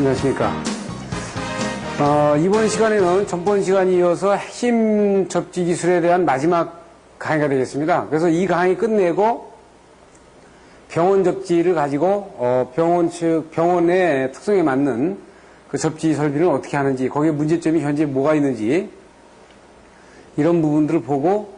안녕하십니까. 이번 시간에는 전번 시간에 이어서 핵심 접지 기술에 대한 마지막 강의가 되겠습니다. 그래서 이 강의 끝내고 병원 접지를 가지고 병원의 특성에 맞는 그 접지 설비를 어떻게 하는지, 거기에 문제점이 현재 뭐가 있는지 이런 부분들을 보고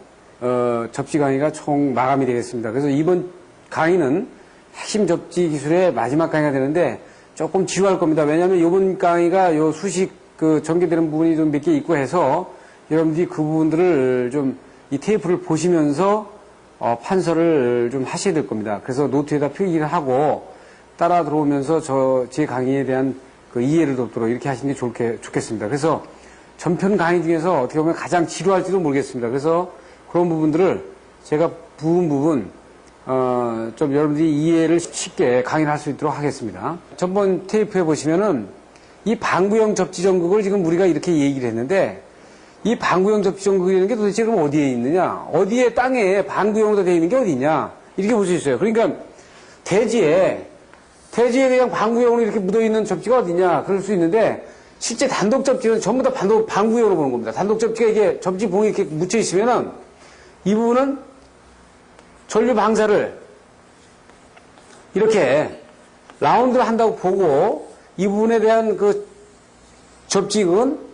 접지 강의가 총 마감이 되겠습니다. 그래서 이번 강의는 핵심 접지 기술의 마지막 강의가 되는데 조금 지루할 겁니다. 왜냐하면 이번 강의가 요 수식 전개되는 부분이 좀 몇 개 있고 해서 여러분들이 그 부분들을 좀 이 테이프를 보시면서 판서를 좀 하셔야 될 겁니다. 그래서 노트에다 필기를 하고 따라 들어오면서 제 강의에 대한 그 이해를 돕도록 이렇게 하시는 게 좋겠습니다. 그래서 전편 강의 중에서 어떻게 보면 가장 지루할지도 모르겠습니다. 그래서 그런 부분들을 제가 부분 좀 여러분들이 이해를 쉽게 강의를 할 수 있도록 하겠습니다. 전번 테이프에 보시면은 이 방구형 접지 전극을 지금 우리가 이렇게 얘기를 했는데, 이 방구형 접지 전극이라는 게 도대체 그럼 어디에 있느냐? 어디에 땅에 방구형으로 되어 있는 게 어디 있냐? 이렇게 볼 수 있어요. 그러니까 대지에 그냥 방구형으로 이렇게 묻어 있는 접지가 어디냐? 그럴 수 있는데, 실제 단독 접지는 전부 다 방구형으로 보는 겁니다. 단독 접지가 이게 접지 봉이 이렇게 묻혀 있으면은 이 부분은 전류 방사를 이렇게 라운드를 한다고 보고, 이 부분에 대한 그 접지은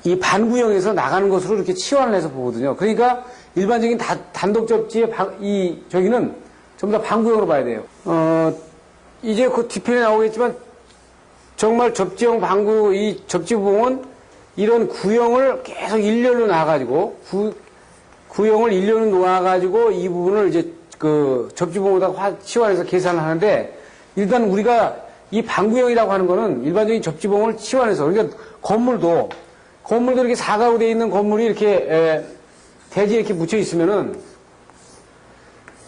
이 반구형에서 나가는 것으로 이렇게 치환을 해서 보거든요. 그러니까 일반적인 단독 접지의 저기는 전부 다 반구형으로 봐야 돼요. 이제 그 뒤편에 나오겠지만 정말 접지형 이 접지봉은 이런 구형을 계속 일렬로 놔가지고 구형을 일렬로 놓아가지고 이 부분을 이제 그 접지봉에다가 치환해서 계산을 하는데, 일단 우리가 이 방구형이라고 하는 거는 일반적인 접지봉을 치환해서, 그러니까 건물도 이렇게 사각으로 되어 있는 건물이 이렇게 대지에 이렇게 묻혀 있으면은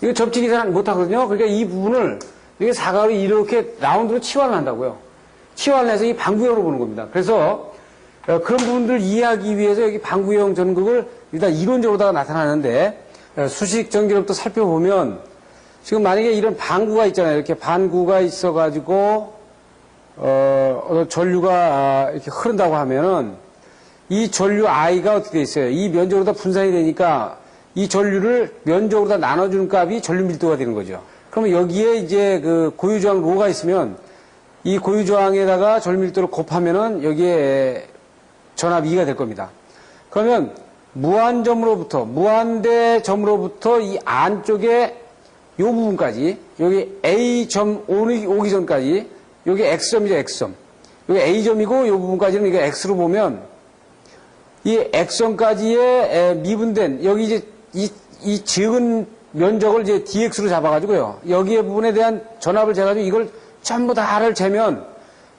이거 접지 계산 못 하거든요. 그러니까 이 부분을 이렇게 사각으로 이렇게 라운드로 치환을 한다고요. 치환을 해서 이 방구형으로 보는 겁니다. 그래서 그런 부분들을 이해하기 위해서 여기 방구형 전극을 일단 이론적으로다가 나타나는데, 수식 전기로부터 살펴보면 지금 만약에 이런 방구가 있잖아요. 이렇게 반구가 있어가지고 전류가 이렇게 흐른다고 하면은 이 전류 I가 어떻게 돼 있어요? 이 면적으로 다 분산이 되니까 이 전류를 면적으로 다 나눠주는 값이 전류 밀도가 되는 거죠. 그러면 여기에 이제 그 고유저항 로가 있으면 이 고유저항에다가 전류 밀도를 곱하면은 여기에 전압 E가 될 겁니다. 그러면 무한대점으로부터 이 안쪽에 요 부분까지, 여기 A점 오기 전까지, 여기 X점이죠, X점. 여기 A점이고 요 부분까지는 이거 X로 보면 이 X점까지의 미분된, 여기 이제 이 적은 면적을 이제 DX로 잡아가지고요. 여기에 부분에 대한 전압을 재가지고 이걸 전부 다를 재면,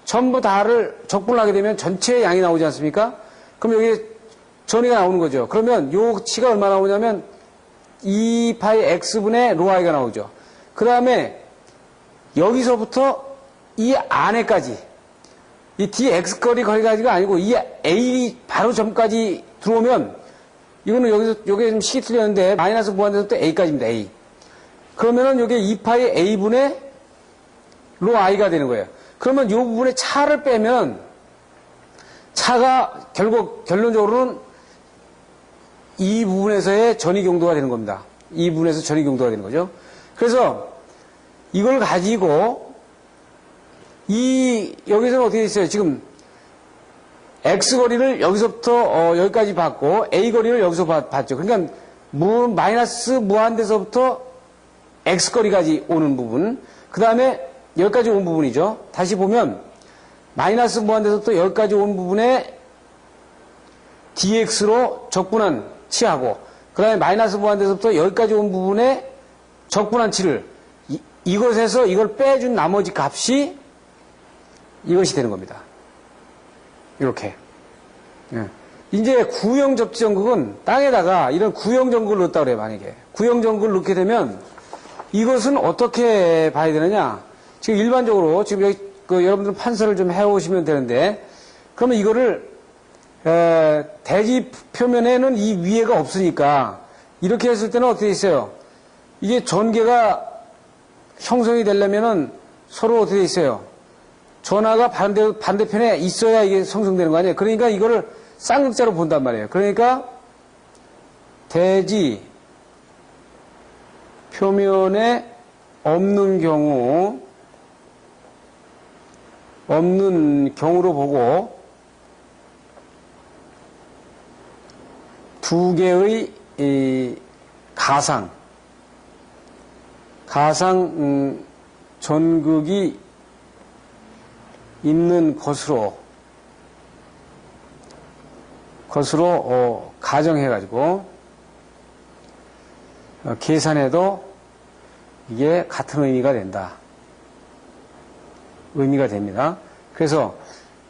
전부 다를 적분하게 되면 전체 양이 나오지 않습니까? 그럼 여기 전위가 나오는 거죠. 그러면 요 치가 얼마 나오냐면 2파이 X분의 로 I가 나오죠. 그 다음에 여기서부터 이 안에까지, 이 DX거리가 아니고 이 A 바로 점까지 들어오면, 이거는 여기 좀 식이 틀렸는데 마이너스 무한대에서부터 A까지입니다. A. 그러면은 여기 2파이 A분의 로 I가 되는 거예요. 그러면 이 부분에 차를 빼면 차가 결론적으로는 이 부분에서의 전위경도가 되는 겁니다. 이 부분에서 전위경도가 되는 거죠. 그래서 이걸 가지고 여기서는 어떻게 있어요? 지금 X거리를 여기서부터 여기까지 받고 A거리를 여기서 받죠. 그러니까 마이너스 무한대서부터 X거리까지 오는 부분, 그 다음에 여기까지 온 부분이죠. 다시 보면 마이너스 무한대서부터 여기까지 온 부분에 DX로 적분한 치하고, 그 다음에 마이너스 무한대서부터 여기까지 온 부분에 적분한 치를, 이것에서 이걸 빼준 나머지 값이 이것이 되는 겁니다. 이렇게. 예. 이제 구형 접지 전극은 땅에다가 이런 구형 전극을 넣었다 그래요, 만약에. 구형 전극을 넣게 되면 이것은 어떻게 봐야 되느냐. 지금 일반적으로, 지금 여기, 여러분들 판서를 좀 해오시면 되는데, 그러면 이거를, 대지 표면에는 이 위에가 없으니까, 이렇게 했을 때는 어떻게 있어요? 이게 전개가 형성이 되려면은 서로 어떻게 있어요? 전하가 반대편에 있어야 이게 성성되는 거 아니에요. 그러니까 이거를 쌍극자로 본단 말이에요. 그러니까 대지 표면에 없는 경우로 보고 두 개의 가상 전극이 있는 것으로 가정해가지고 계산해도 이게 같은 의미가 됩니다. 그래서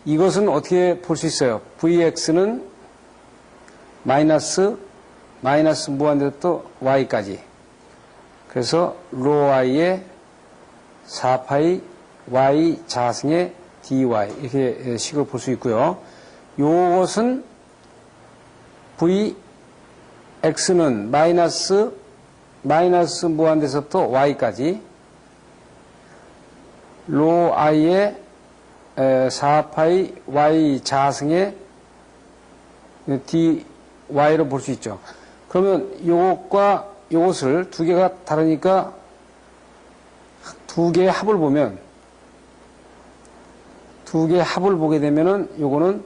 이것은 어떻게 볼 수 있어요? Vx는 마이너스 무한대부터 y까지. 그래서 로 y의 4파이 y 자승의 dy 이렇게 식을 볼 수 있고요. 요것은 Vx는 마이너스 무한대에서부터 y까지 로 i의 4파이 y 자승의 dy로 볼 수 있죠. 그러면 요것과 요것을 두 개가 다르니까 두 개의 합을 보게 되면은 요거는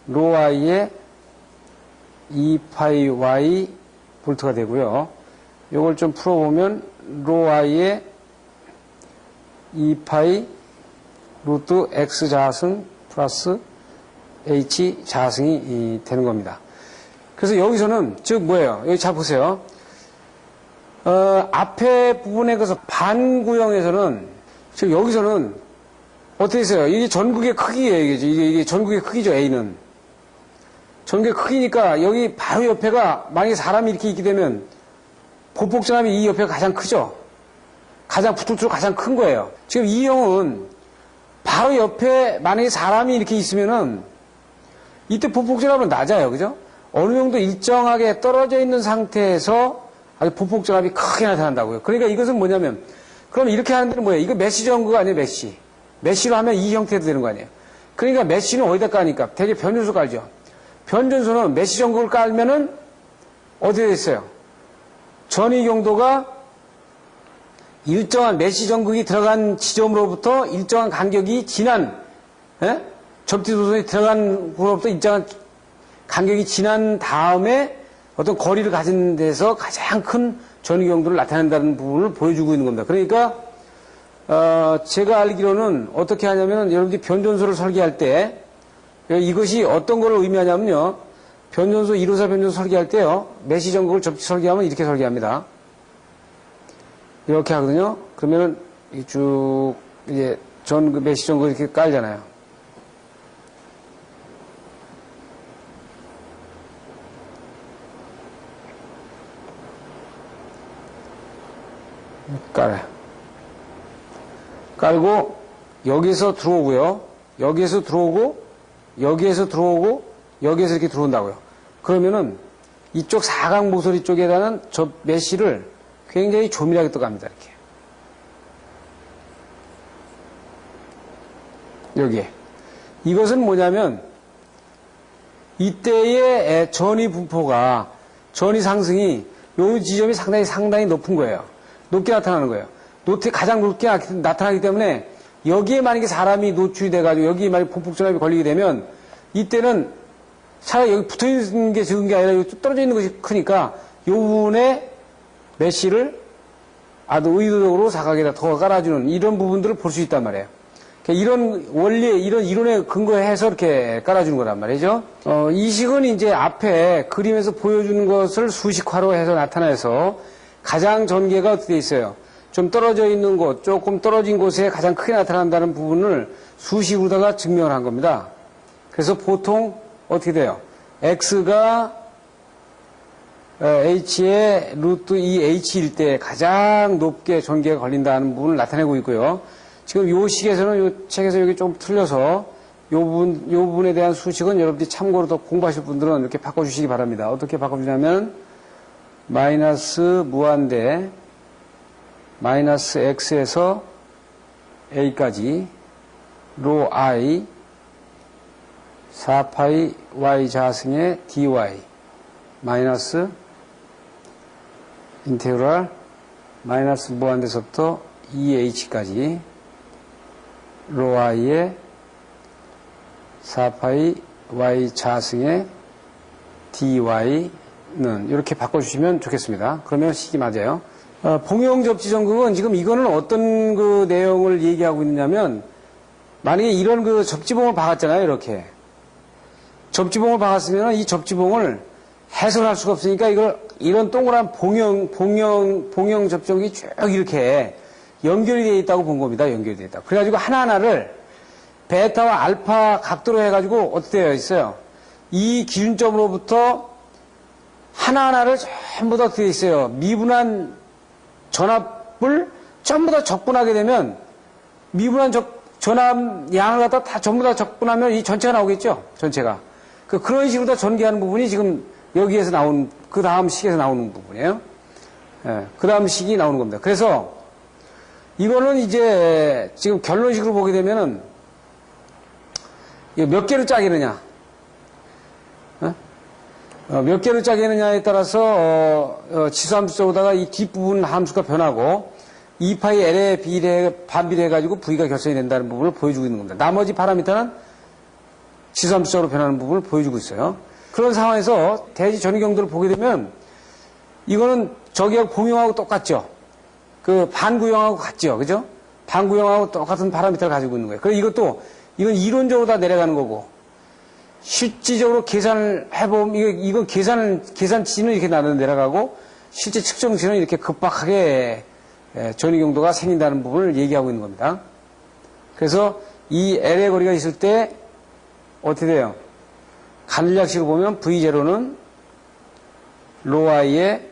로 i의 2파이 y 볼트가 되고요. 요걸 좀 풀어보면 로 i의 2파이 루트 x 자승 플러스 h 자승이 되는 겁니다. 그래서 여기서는 즉 뭐예요? 여기 잘 보세요. 앞에 부분에 그래서 반구형에서는 즉 여기서는 어떻게 했어요? 이게 전극의 크기예요. 이게 전극의 크기죠. A는 전극의 크기니까 여기 바로 옆에가 만약에 사람이 이렇게 있게 되면 보폭전압이 이 옆에가 가장 크죠. 가장 붙을수록 가장 큰 거예요. 지금 이 형은 바로 옆에 만약에 사람이 이렇게 있으면은 이때 보폭전압은 낮아요. 그죠? 어느 정도 일정하게 떨어져 있는 상태에서 아주 보폭전압이 크게 나타난다고요. 그러니까 이것은 뭐냐면 그럼 이렇게 하는 데는 뭐예요? 이거 메쉬 전극 아니에요? 메쉬로 하면 이 형태도 되는 거 아니에요? 그러니까 메쉬는 어디다 까니까? 되게 변전소 깔죠. 변전소는 메쉬 전극을 깔면은 어디에 있어요? 전위 경도가 일정한 메쉬 전극이 들어간 지점으로부터 일정한 간격이 지난 접지도선이 들어간 곳으로부터 일정한 간격이 지난 다음에 어떤 거리를 가진 데서 가장 큰 전위 경도를 나타낸다는 부분을 보여주고 있는 겁니다. 그러니까 제가 알기로는 어떻게 하냐면은 여러분들이 변전소를 설계할 때 이것이 어떤 걸 의미하냐면요. 변전소 1호사 변전소 설계할 때요. 메쉬 전극을 접지 설계하면 이렇게 설계합니다. 이렇게 하거든요. 그러면은 쭉 이제 메쉬 전극을 이렇게 깔잖아요. 깔고 여기서 들어오고요. 여기에서 들어오고 여기에서 이렇게 들어온다고요. 그러면은 이쪽 사각 모서리 쪽에다는 저 메쉬를 굉장히 조밀하게 떠갑니다. 이렇게 여기에 이것은 뭐냐면 이때의 전위 분포가 전위 상승이 요 지점이 상당히 높은 거예요. 높게 나타나는 거예요. 가장 높게 나타나기 때문에 여기에 만약에 사람이 노출이 돼가지고 여기에 만약에 보폭전압이 걸리게 되면 이때는 차라리 여기 붙어 있는 게 적은 게 아니라 여기 떨어져 있는 것이 크니까 요 부분에 메쉬를 아주 의도적으로 사각에다 더 깔아주는 이런 부분들을 볼 수 있단 말이에요. 이런 원리에, 이런 이론에 근거해서 이렇게 깔아주는 거란 말이죠. 이 식은 이제 앞에 그림에서 보여주는 것을 수식화로 해서 나타내서 가장 전개가 어떻게 돼 있어요? 좀 떨어져 있는 곳, 조금 떨어진 곳에 가장 크게 나타난다는 부분을 수식으로다가 증명을 한 겁니다. 그래서 보통 어떻게 돼요? X가 H의 루트 2H일 때 가장 높게 전개가 걸린다는 부분을 나타내고 있고요. 지금 요 식에서는 요 책에서 여기 좀 틀려서 요 부분에 대한 수식은 여러분들이 참고로 더 공부하실 분들은 이렇게 바꿔주시기 바랍니다. 어떻게 바꿔주냐면 마이너스 무한대 마이너스 X에서 A까지 로 I 4파이 y 자승의 dy 마이너스 인테그랄 마이너스 무한대서부터 2h까지 로 i의 4파이 y 자승의 dy는 이렇게 바꿔주시면 좋겠습니다. 그러면 식이 맞아요. 봉용 접지 전극은 지금 이거는 어떤 그 내용을 얘기하고 있냐면 만약에 이런 그 접지봉을 박았잖아요. 이렇게 접지봉을 박았으면 이 접지봉을 해설할 수가 없으니까 이걸 이런 동그란 봉용 접지봉이 쭉 이렇게 연결이 되어 있다고 본 겁니다. 연결이 되어 있다. 그래가지고 하나하나를 베타와 알파 각도로 해가지고 어떻게 되어 있어요? 이 기준점으로부터 하나하나를 전부 다 어떻게 되어 있어요? 미분한 전압을 전부 다 적분하게 되면 미분한 전압 양을 갖다 다 전부 다 적분하면 이 전체가 나오겠죠? 전체가. 그런 식으로 다 전개하는 부분이 지금 여기에서 나온, 그 다음 식에서 나오는 부분이에요. 예, 그 다음 식이 나오는 겁니다. 그래서 이거는 이제 지금 결론식으로 보게 되면은 몇 개로 짜겠느냐. 몇 개로 짜겠느냐에 따라서 지수함수적으로다가 이 뒷부분 함수가 변하고 2파이 L에 반비례해가지고 V가 결성이 된다는 부분을 보여주고 있는 겁니다. 나머지 파라미터는 지수함수적으로 변하는 부분을 보여주고 있어요. 그런 상황에서 대지 전위경도를 보게 되면 이거는 저기하고 봉용하고 똑같죠. 그 반구형하고 같죠. 그죠? 반구형하고 똑같은 파라미터를 가지고 있는 거예요. 그래서 이건 이론적으로 다 내려가는 거고 실질적으로 계산을 해보면 이건 계산치는 이렇게 내려가고 실제 측정치는 이렇게 급박하게 전위경도가 생긴다는 부분을 얘기하고 있는 겁니다. 그래서 이 L의 거리가 있을 때 어떻게 돼요? 간략식으로 보면 V0는 로 i의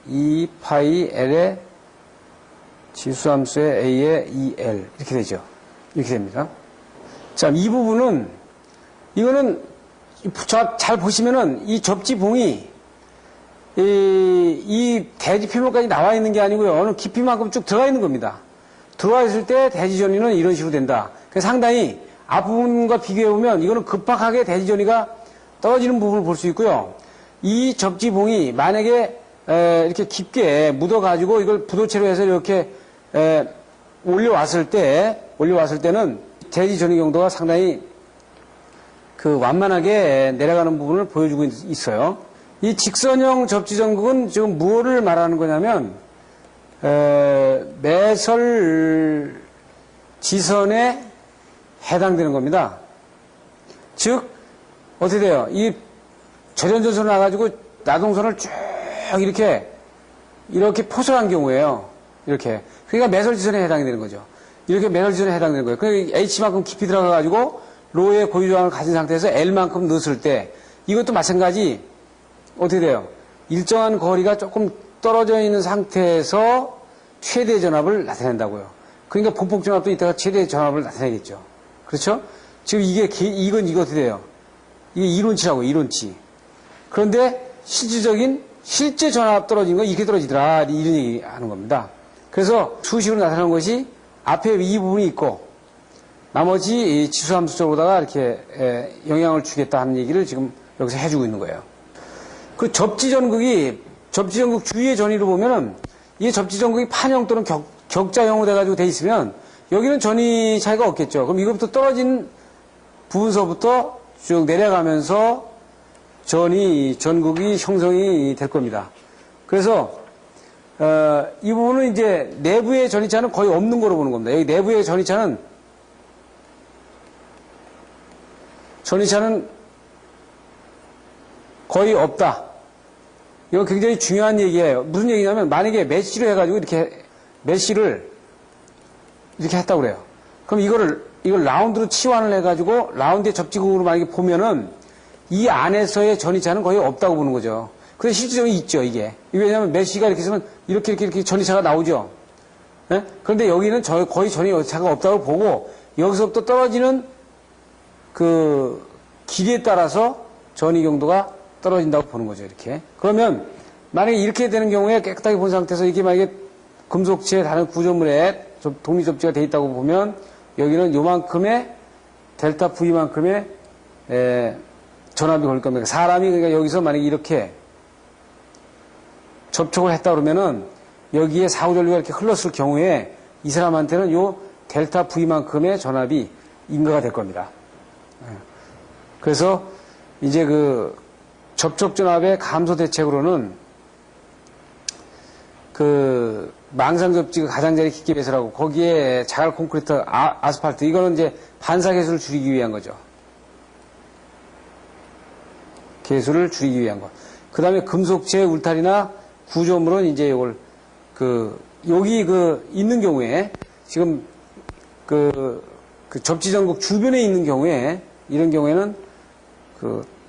2파이 L의 지수함수의 A의 2L 이렇게 되죠. 이렇게 됩니다. 자, 이 부분은 이거는 잘 보시면은 이 접지봉이 이 대지 표면까지 나와 있는 게 아니고요. 어느 깊이만큼 쭉 들어가 있는 겁니다. 들어가 있을 때 대지 전위는 이런 식으로 된다. 그래서 상당히 앞부분과 비교해보면 이거는 급박하게 대지 전위가 떨어지는 부분을 볼 수 있고요. 이 접지봉이 만약에 이렇게 깊게 묻어가지고 이걸 부도체로 해서 이렇게 올려왔을 때는 대지 전위 경도가 상당히 그 완만하게 내려가는 부분을 보여주고 있어요. 이 직선형 접지 전극은 지금 무엇을 말하는 거냐면 매설 지선에 해당되는 겁니다. 즉 어떻게 돼요? 이 저전전선을 놔가지고 나동선을 쭉 이렇게 포설한 경우에요. 이렇게. 그러니까 매설지선에 해당이 되는 거죠. 이렇게 매설지선에 해당되는 거예요. 그러니까 H만큼 깊이 들어가가지고 로의 고유조항을 가진 상태에서 L만큼 넣었을 때 이것도 마찬가지 어떻게 돼요? 일정한 거리가 조금 떨어져 있는 상태에서 최대 전압을 나타낸다고요. 그러니까 본폭 전압도 이따가 최대 전압을 나타내겠죠. 그렇죠? 지금 이건 어떻게 돼요? 이게 이론치라고, 이론치. 그런데 실제 전압 떨어진 건 이렇게 떨어지더라. 이런 얘기 하는 겁니다. 그래서 수식으로 나타나는 것이 앞에 이 부분이 있고, 나머지 지수함수적으로다가 이렇게 영향을 주겠다 하는 얘기를 지금 여기서 해주고 있는 거예요. 그 접지전극 주위의 전위로 보면은, 이 접지전극이 판형 또는 격자형으로 돼가지고 돼 있으면, 여기는 전위 차이가 없겠죠. 그럼 이것부터 떨어진 부분서부터 쭉 내려가면서 전극이 형성이 될 겁니다. 그래서 이 부분은 이제 내부의 전위차는 거의 없는 거로 보는 겁니다. 여기 내부의 전위차는 거의 없다. 이거 굉장히 중요한 얘기예요. 무슨 얘기냐면 만약에 메쉬로 해가지고 메쉬를 이렇게 했다고 그래요. 그럼 이걸 라운드로 치환을 해가지고 라운드의 접지극으로 만약에 보면은 이 안에서의 전위차는 거의 없다고 보는 거죠. 근데 실질적으로 있죠, 이게. 왜냐하면 메쉬가 이렇게 있으면 이렇게 전위차가 나오죠. 네? 그런데 여기는 거의 전위차가 없다고 보고 여기서부터 떨어지는 그 길이에 따라서 전위 경도가 떨어진다고 보는 거죠, 이렇게. 그러면 만약에 이렇게 되는 경우에 깨끗하게 본 상태에서 이게 만약에 금속체의 다른 구조물에 독립접지가 돼 있다고 보면 여기는 요만큼의 델타 V만큼의 전압이 걸릴 겁니다. 사람이 그러니까 여기서 만약에 이렇게 접촉을 했다 그러면은 여기에 사후전류가 이렇게 흘렀을 경우에 이 사람한테는 요 델타 V만큼의 전압이 인가가 될 겁니다. 그래서 이제 그 접촉 전압의 감소 대책으로는 그 망상 접지가 가장자리 깊게 배설하고 거기에 자갈 콘크리트, 아스팔트 이거는 이제 반사 계수를 줄이기 위한 거죠. 계수를 줄이기 위한 것. 그 다음에 금속체 울타리나 구조물은 이제 이걸 여기 있는 경우에 지금 그 접지 전극 주변에 있는 경우에 이런 경우에는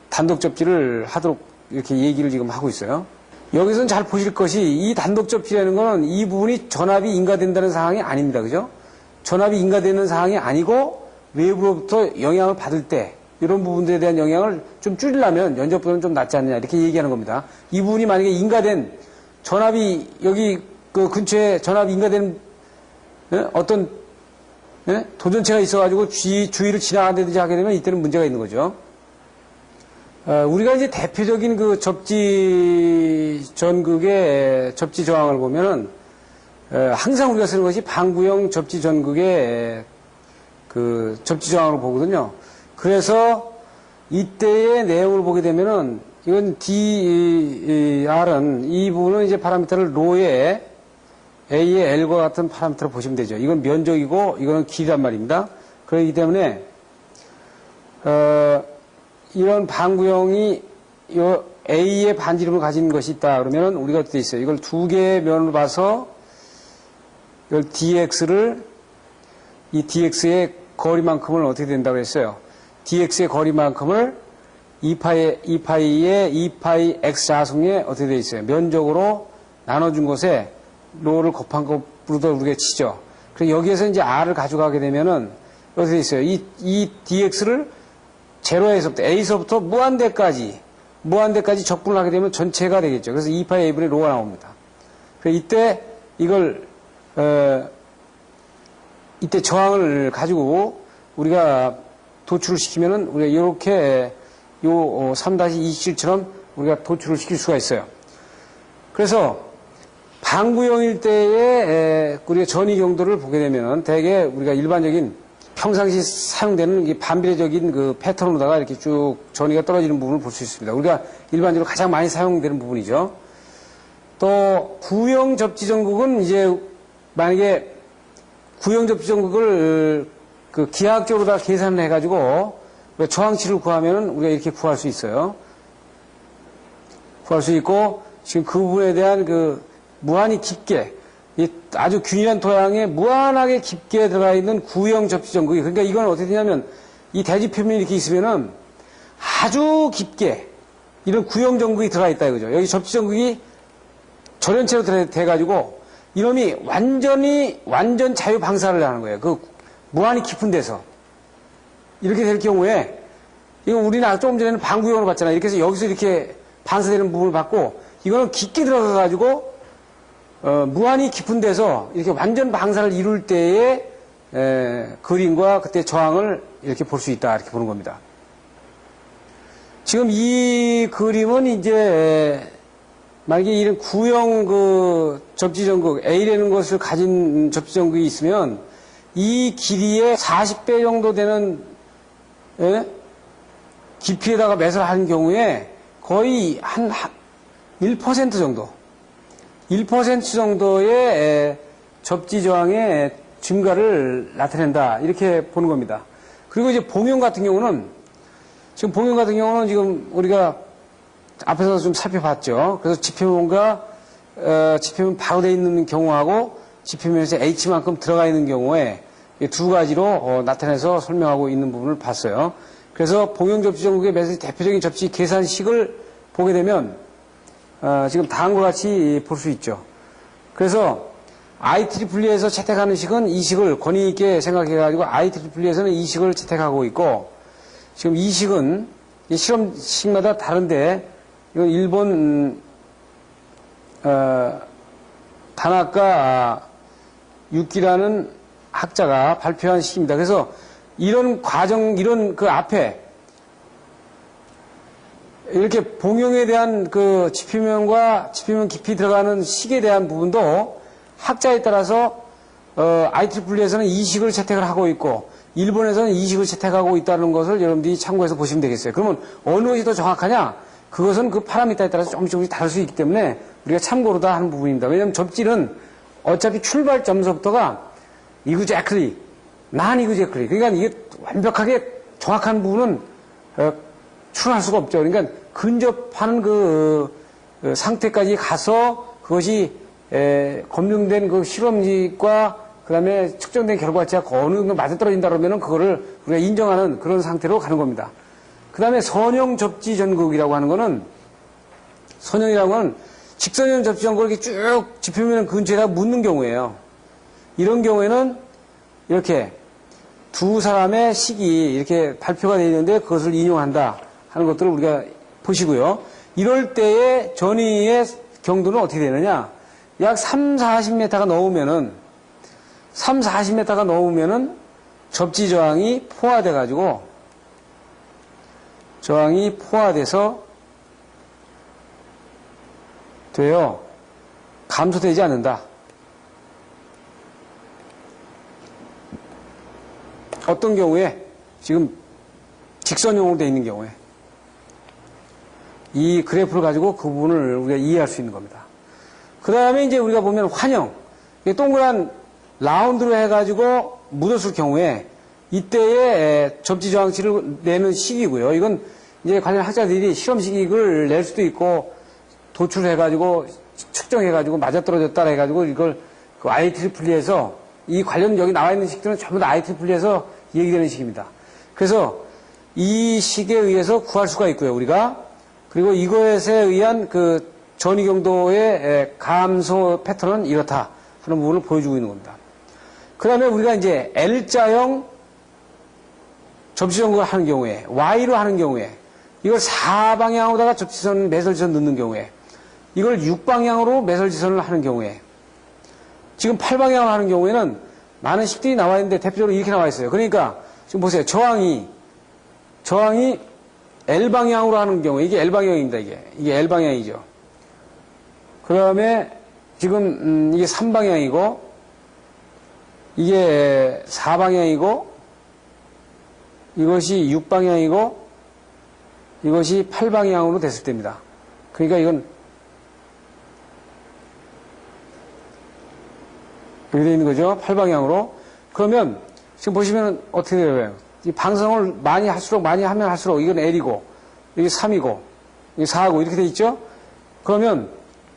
단독 접지를 하도록 이렇게 얘기를 지금 하고 있어요. 여기서는 잘 보실 것이 이 단독 접지라는 거는 이 부분이 전압이 인가된다는 상황이 아닙니다. 그죠? 전압이 인가되는 상황이 아니고 외부로부터 영향을 받을 때 이런 부분들에 대한 영향을 좀 줄이려면 연접보다는 좀 낫지 않느냐 이렇게 얘기하는 겁니다. 이 부분이 만약에 인가된 전압이 여기 그 근처에 전압이 인가된 어떤 도전체가 있어가지고 주위를 지나간다든지 하게 되면 이때는 문제가 있는 거죠. 우리가 이제 대표적인 그 접지 전극의 접지 저항을 보면은 항상 우리가 쓰는 것이 방구형 접지 전극의 그 접지 저항으로 보거든요. 그래서 이때의 내용을 보게 되면은 이건 DR은 이 부분은 이제 파라미터를 로에 A의 L과 같은 파라미터로 보시면 되죠. 이건 면적이고 이거는 길이란 말입니다. 그렇기 때문에 이런 방구형이 요 A의 반지름을 가진 것이 있다 그러면은 우리가 어떻게 돼 있어요? 이걸 두 개의 면으로 봐서 이걸 DX를 이 DX의 거리만큼을 어떻게 된다고 했어요? DX의 거리만큼을 2파이의 2파이 X 자승에 어떻게 되어 있어요? 면적으로 나눠준 것에 로를 곱한 것으로도 우리가 치죠. 그래서 여기에서 이제 R을 가져가게 되면은 어떻게 되어 있어요? 이 DX를 제로에서부터 A서부터 무한대까지 적분을 하게 되면 전체가 되겠죠. 그래서 2파이 A분의 로가 나옵니다. 그래서 이때 이걸 이때 저항을 가지고 우리가 도출을 시키면은 우리가 이렇게 요 3-27처럼 우리가 도출을 시킬 수가 있어요. 그래서 방구형일 때의 우리가 전이 경도를 보게 되면 대개 우리가 일반적인 평상시 사용되는 이 반비례적인 그 패턴으로다가 이렇게 쭉 전이가 떨어지는 부분을 볼 수 있습니다. 우리가 일반적으로 가장 많이 사용되는 부분이죠. 또 구형 접지 전극은 이제 만약에 구형 접지 전극을 그 기하학적으로 다 계산을 해가지고 저항치를 구하면은 우리가 이렇게 구할 수 있어요. 구할 수 있고 지금 그 부분에 대한 그 무한히 깊게 아주 균일한 토양에 무한하게 깊게 들어가 있는 구형 접지 전극이 그러니까 이건 어떻게 되냐면 이 대지 표면이 이렇게 있으면은 아주 깊게 이런 구형 전극이 들어가 있다 이거죠. 여기 접지 전극이 전연체로 돼가지고 이놈이 완전 자유 방사를 하는 거예요. 그 무한히 깊은 데서 이렇게 될 경우에 이거 우리는 조금 전에는 방구형으로 봤잖아요. 이렇게 해서 여기서 이렇게 반사되는 부분을 봤고 이거는 깊게 들어가 가지고 무한히 깊은 데서 이렇게 완전 방사를 이룰 때의 그림과 그때 저항을 이렇게 볼 수 있다 이렇게 보는 겁니다. 지금 이 그림은 이제 만약에 이런 구형 그 접지 전극 A라는 것을 가진 접지 전극이 있으면 이 길이의 40배 정도 되는 깊이에다가 매설하는 경우에 거의 한 1% 정도 1% 정도의 접지 저항의 증가를 나타낸다 이렇게 보는 겁니다. 그리고 이제 봉형 같은 경우는 지금 우리가 앞에서 좀 살펴봤죠. 그래서 지표면과 지표면 바로 되어 있는 경우하고 지표면에서 H만큼 들어가 있는 경우에 두 가지로 나타내서 설명하고 있는 부분을 봤어요. 그래서 봉형 접지 전극의 매설 대표적인 접지 계산식을 보게 되면 지금 다음과 같이 볼 수 있죠. 그래서 IEE에서 채택하는 식은 이 식을 권위 있게 생각해가지고 IEE에서는 이 식을 채택하고 있고 지금 이 식은 실험식마다 다른데 이건 일본 다나카 유키라는 학자가 발표한 식입니다. 그래서 이런 과정, 이런 그 앞에 이렇게 봉용에 대한 그 지표면과 지표면 깊이 들어가는 식에 대한 부분도 학자에 따라서 IEE에서는 이 식을 채택을 하고 있고 일본에서는 이 식을 채택하고 있다는 것을 여러분들이 참고해서 보시면 되겠어요. 그러면 어느 것이 더 정확하냐? 그것은 그 파라미터에 따라서 조금씩 다를 수 있기 때문에 우리가 참고로 다 하는 부분입니다. 왜냐하면 접질은 어차피 출발점서부터가 exactly, non-exactly. 그러니까 이게 완벽하게 정확한 부분은 출할 수가 없죠. 그러니까 근접하는 그 상태까지 가서 그것이 검증된 그 실험과 그 다음에 측정된 결과치가 어느 정도 맞아떨어진다 그러면은 그거를 우리가 인정하는 그런 상태로 가는 겁니다. 그 다음에 선형 접지 전극이라고 하는 거는, 선형이라고 하는 직선형 접지 전극을 이렇게 쭉 지표면 근처에다 묻는 경우예요. 이런 경우에는 이렇게 두 사람의 식이 이렇게 발표가 되어 있는데 그것을 인용한다 하는 것들을 우리가 보시고요. 이럴 때의 전위의 경도는 어떻게 되느냐? 약 3, 40m가 넘으면은, 3, 40m가 넘으면은 접지 저항이 포화돼가지고, 저항이 포화돼서 돼요. 감소되지 않는다. 어떤 경우에, 지금 직선형으로 되어 있는 경우에, 이 그래프를 가지고 그 부분을 우리가 이해할 수 있는 겁니다. 그 다음에 이제 우리가 보면 환형, 동그란 라운드로 해가지고 묻었을 경우에 이때의 접지 저항치를 내는 식이고요. 이건 이제 관련 학자들이 실험식을 낼 수도 있고 도출해가지고 측정해가지고 맞아떨어졌다 해가지고 이걸 그 IEE에서 이 관련 여기 나와 있는 식들은 전부 다 IEE에서 얘기되는 식입니다. 그래서 이 식에 의해서 구할 수가 있고요, 우리가. 그리고 이것에 의한 그 전위 경도의 감소 패턴은 이렇다 하는 부분을 보여주고 있는 겁니다. 그 다음에 우리가 이제 L자형 접지 전극을 하는 경우에, Y로 하는 경우에, 이걸 4방향으로다가 접지선, 매설지선 넣는 경우에, 이걸 6방향으로 매설지선을 하는 경우에, 지금 8방향으로 하는 경우에는 많은 식들이 나와 있는데 대표적으로 이렇게 나와 있어요. 그러니까 지금 보세요. 저항이 L방향으로 하는 경우에, 이게 L방향입니다, 이게 L방향이죠. 그 다음에 지금 이게 3방향이고 이게 4방향이고 이것이 6방향이고 이것이 8방향으로 됐을 때입니다. 그러니까 이건 이렇게 되어 있는 거죠. 8방향으로. 그러면 지금 보시면 어떻게 돼요? 이 방성을 많이 하면 할수록 이건 L이고 이게 3이고 이게 4고 이렇게 돼 있죠. 그러면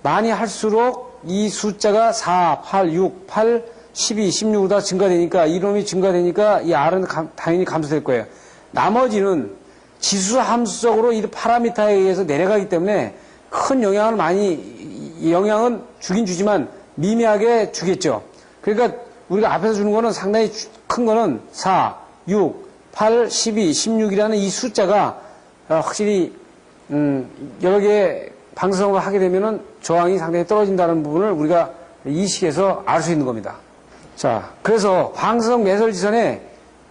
많이 할수록 이 숫자가 4, 8, 6, 8, 12, 16으로 다 증가되니까 이놈이 증가되니까 이 R은 당연히 감소될 거예요. 나머지는 지수 함수적으로 이 파라미터에 의해서 내려가기 때문에 큰 영향은 주긴 주지만 미미하게 주겠죠. 그러니까 우리가 앞에서 주는 거는 상당히 큰 거는 4, 6, 8, 12, 16이라는 이 숫자가 확실히 여러 개 방성을 하게 되면은 저항이 상당히 떨어진다는 부분을 우리가 이 식에서 알 수 있는 겁니다. 자, 그래서 방성 매설지선에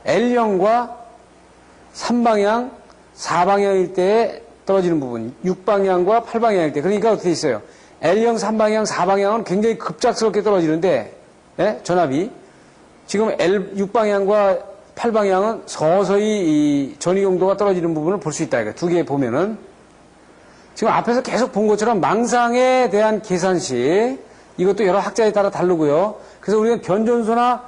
L형과 3방향, 4방향일 때에 떨어지는 부분, 6방향과 8방향일 때, 그러니까 어떻게 있어요? L형, 3방향, 4방향은 굉장히 급작스럽게 떨어지는데, 예? 전압이. 지금 6방향과 8방향은 서서히 이 전위 용도가 떨어지는 부분을 볼 수 있다. 두 개 보면은. 지금 앞에서 계속 본 것처럼 망상에 대한 계산식, 이것도 여러 학자에 따라 다르고요. 그래서 우리가 변전소나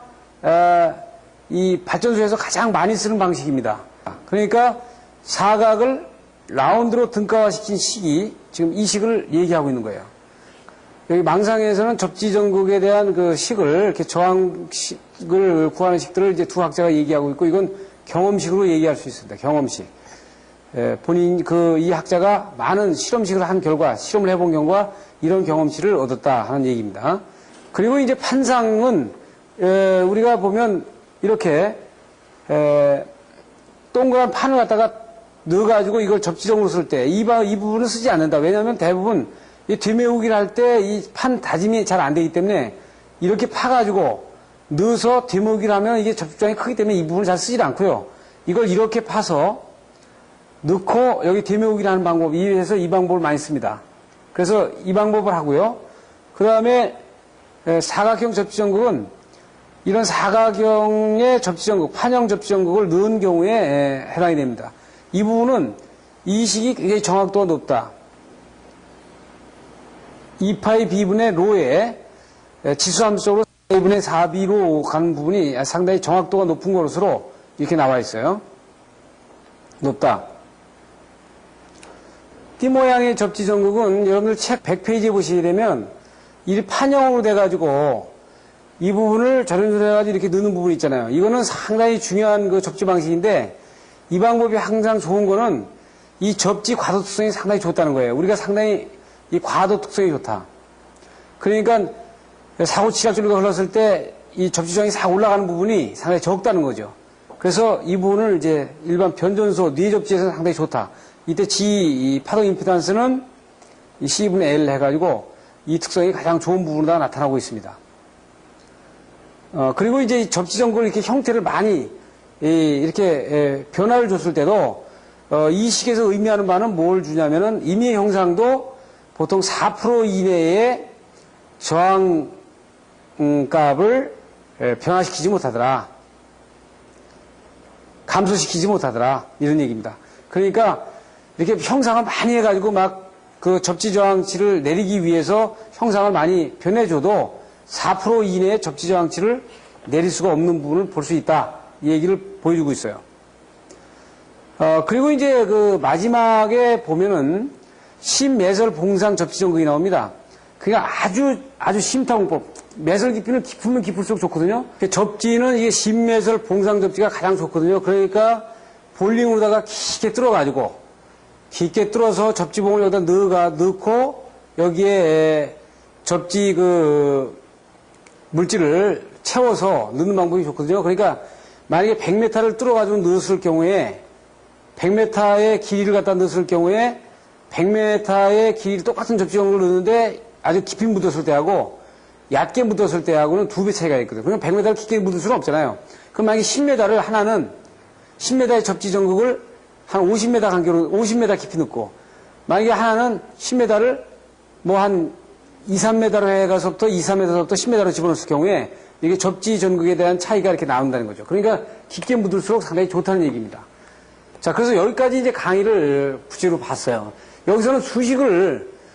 이 발전소에서 가장 많이 쓰는 방식입니다. 그러니까 사각을 라운드로 등가화시킨 식이 지금 이 식을 얘기하고 있는 거예요. 여기 망상에서는 접지 전극에 대한 그 식을 이렇게 저항식을 구하는 식들을 이제 두 학자가 얘기하고 있고 이건 경험식으로 얘기할 수 있습니다. 경험식. 본인 이 학자가 많은 실험식을 한 결과, 실험을 해본 결과 이런 경험치를 얻었다 하는 얘기입니다. 그리고 이제 판상은 우리가 보면 이렇게 동그란 판을 갖다가 넣어가지고 이걸 접지적으로 쓸 때 이 부분을 쓰지 않는다. 왜냐하면 대부분 이 되메우기를 할 때 이 판 다짐이 잘 안 되기 때문에 이렇게 파가지고 넣어서 뒤목이를 하면 이게 접지장이 크기 때문에 이 부분을 잘 쓰질 않고요. 이걸 이렇게 파서 넣고 여기 뒤목이를 하는 방법, 이에서 이 방법을 많이 씁니다. 그래서 이 방법을 하고요. 그 다음에 사각형 접지전극은 이런 사각형의 접지전극, 판형 접지전극을 넣은 경우에 해당이 됩니다. 이 부분은 이식이 굉장히 정확도가 높다. 2파이 B분의 로에 지수함수적으로 4분의 4B로 가는 부분이 상당히 정확도가 높은 것으로 이렇게 나와 있어요. 높다. 띠 모양의 접지전극은 여러분들 책 100페이지에 보시게 되면 이 판형으로 돼가지고 이 부분을 저런저런 해가지고 이렇게 넣는 부분이 있잖아요. 이거는 상당히 중요한 그 접지 방식인데 이 방법이 항상 좋은 거는 이 접지 과도 특성이 상당히 좋다는 거예요. 우리가 상당히 이 과도 특성이 좋다. 그러니까 사고 지각줄기가 흘렀을 때 이 접지장이 싹 올라가는 부분이 상당히 적다는 거죠. 그래서 이 부분을 이제 일반 변전소, 뇌 접지에서는 상당히 좋다. 이때 이 파동 임피던스는 이 C분의 L 해가지고 이 특성이 가장 좋은 부분으로 나타나고 있습니다. 그리고 이제 이 접지전극을 이렇게 형태를 많이 이렇게 변화를 줬을 때도 이 식에서 의미하는 바는 뭘 주냐면은 임의 형상도 보통 4% 이내의 저항값을 변화시키지 못하더라. 감소시키지 못하더라. 이런 얘기입니다. 그러니까 이렇게 형상을 많이 해가지고 막 그 접지 저항치를 내리기 위해서 형상을 많이 변해줘도 4% 이내의 접지 저항치를 내릴 수가 없는 부분을 볼 수 있다. 이 얘기를 보여주고 있어요. 그리고 이제 그 마지막에 보면은 심매설 봉상 접지전극이 나옵니다. 그러니까 아주 심타공법. 매설 깊이는 깊으면 깊을수록 좋거든요. 접지는 이게 심매설 봉상 접지가 가장 좋거든요. 그러니까 볼링으로다가 깊게 뚫어가지고 깊게 뚫어서 접지봉을 여기다 넣고 여기에 접지 그 물질을 채워서 넣는 방법이 좋거든요. 그러니까 만약에 100m를 뚫어가지고 넣었을 경우에 100m의 길이를 갖다 넣었을 경우에 100m의 길이 똑같은 접지형을 넣는데 아주 깊이 묻었을 때하고 얕게 묻었을 때하고는 2배 차이가 있거든요. 그럼 100m를 깊게 묻을 수는 없잖아요. 그럼 만약에 10m를 하나는 10m의 접지전극을 한 50m 간격으로 50m 깊이 넣고 만약에 하나는 10m를 뭐 한 2, 3m로 해가서부터 2, 3m서부터 10m로 집어넣었을 경우에 이게 접지 전극에 대한 차이가 이렇게 나온다는 거죠. 그러니까 깊게 묻을수록 상당히 좋다는 얘기입니다. 자, 그래서 여기까지 이제 강의를 구체로 봤어요. 여기서는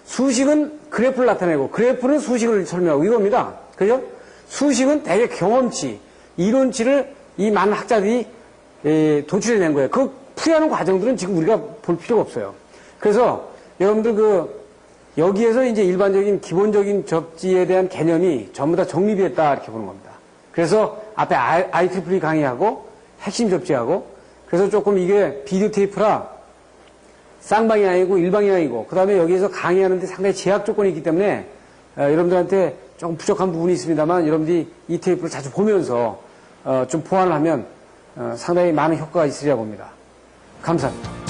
수식은 그래프를 나타내고 그래프는 수식을 설명하고 이겁니다. 그죠? 수식은 대개 경험치, 이론치를 이 많은 학자들이 도출해낸 거예요. 그 풀이하는 과정들은 지금 우리가 볼 필요가 없어요. 그래서 여러분들 여기에서 이제 일반적인 기본적인 접지에 대한 개념이 전부 다 정립이 됐다 이렇게 보는 겁니다. 그래서 앞에 IEEE 강의하고 핵심 접지하고 그래서 조금 이게 비디오 테이프라 쌍방이 아니고 일방이 아니고 그 다음에 여기에서 강의하는데 상당히 제약 조건이 있기 때문에 여러분들한테 조금 부족한 부분이 있습니다만 여러분들이 이 테이프를 자주 보면서 좀 보완을 하면 상당히 많은 효과가 있으리라 봅니다. 감사합니다.